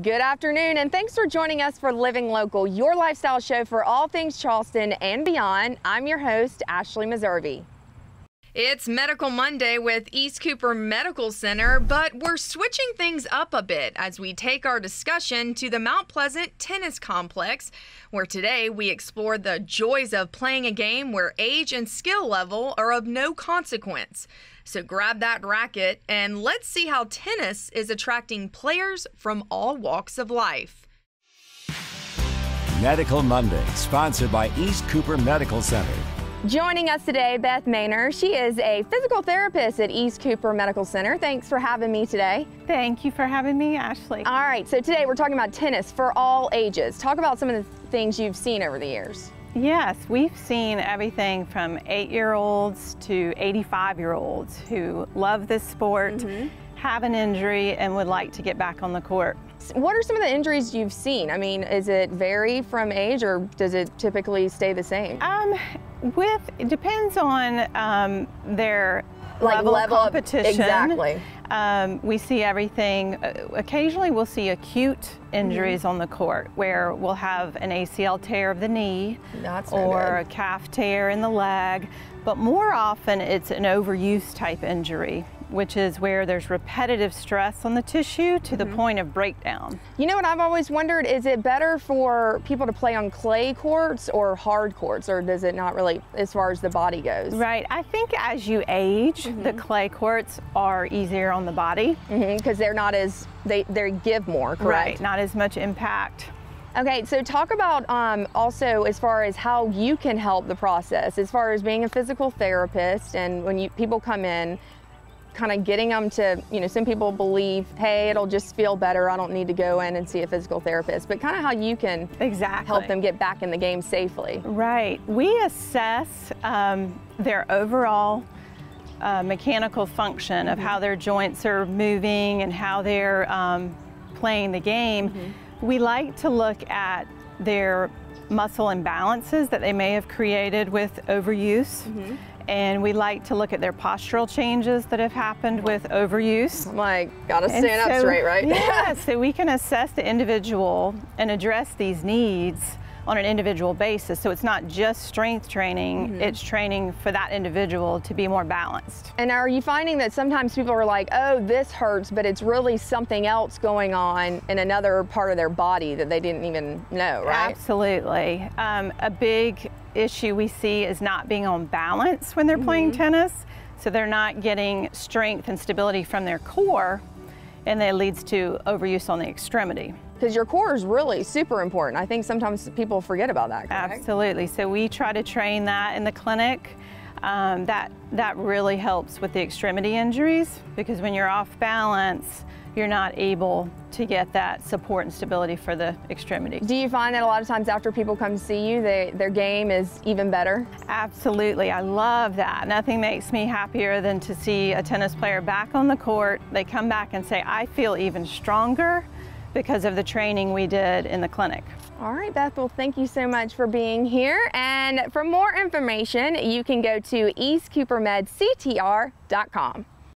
Good afternoon, and thanks for joining us for Living Local, your lifestyle show for all things Charleston and beyond. I'm your host, Ashley Meservey. It's Medical Monday with East Cooper Medical Center, but we're switching things up a bit as we take our discussion to the Mount Pleasant Tennis Complex, where today we explore the joys of playing a game where age and skill level are of no consequence. So grab that racket and let's see how tennis is attracting players from all walks of life. Medical Monday, sponsored by East Cooper Medical Center. Joining us today, Beth Maynor. She is a physical therapist at East Cooper Medical Center. Thanks for having me today. Thank you for having me, Ashley. All right, so today we're talking about tennis for all ages. Talk about some of the things you've seen over the years. Yes, we've seen everything from 8-year-olds to 85-year-olds who love this sport, have an injury, and would like to get back on the court. What are some of the injuries you've seen? I mean, is it vary from age or does it typically stay the same? It depends on their level of competition. Exactly. We see everything. Occasionally we'll see acute injuries on the court where we'll have an ACL tear of the knee or a calf tear in the leg, but more often it's an overuse type injury, which is where there's repetitive stress on the tissue to the point of breakdown. You know what I've always wondered, is it better for people to play on clay courts or hard courts, or does it not really as far as the body goes? Right, I think as you age, the clay courts are easier on the body. Because they're not as, they give more, correct? Right, not as much impact. Okay, so talk about also as far as how you can help the process, as far as being a physical therapist and when people come in, kind of getting them to, some people believe, hey, it'll just feel better, I don't need to go in and see a physical therapist, but kind of how you can help them get back in the game safely. Right, we assess their overall mechanical function of how their joints are moving and how they're playing the game. We like to look at their muscle imbalances that they may have created with overuse. And we like to look at their postural changes that have happened with overuse. Like, gotta stand up straight, right? Yeah, so we can assess the individual and address these needs on an individual basis. So it's not just strength training, it's training for that individual to be more balanced. And are you finding that sometimes people are like, oh, this hurts, but it's really something else going on in another part of their body that they didn't even know, right? Absolutely. A big issue we see is not being on balance when they're playing tennis. So they're not getting strength and stability from their core, and that leads to overuse on the extremity. Because your core is really super important. I think sometimes people forget about that, correct? Absolutely. So we try to train that in the clinic. That really helps with the extremity injuries, because when you're off balance, you're not able to get that support and stability for the extremity. Do you find that a lot of times after people come to see you, their game is even better? Absolutely, I love that. Nothing makes me happier than to see a tennis player back on the court. They come back and say, I feel even stronger because of the training we did in the clinic. All right, Beth, well, thank you so much for being here. And for more information, you can go to eastcoopermedctr.com.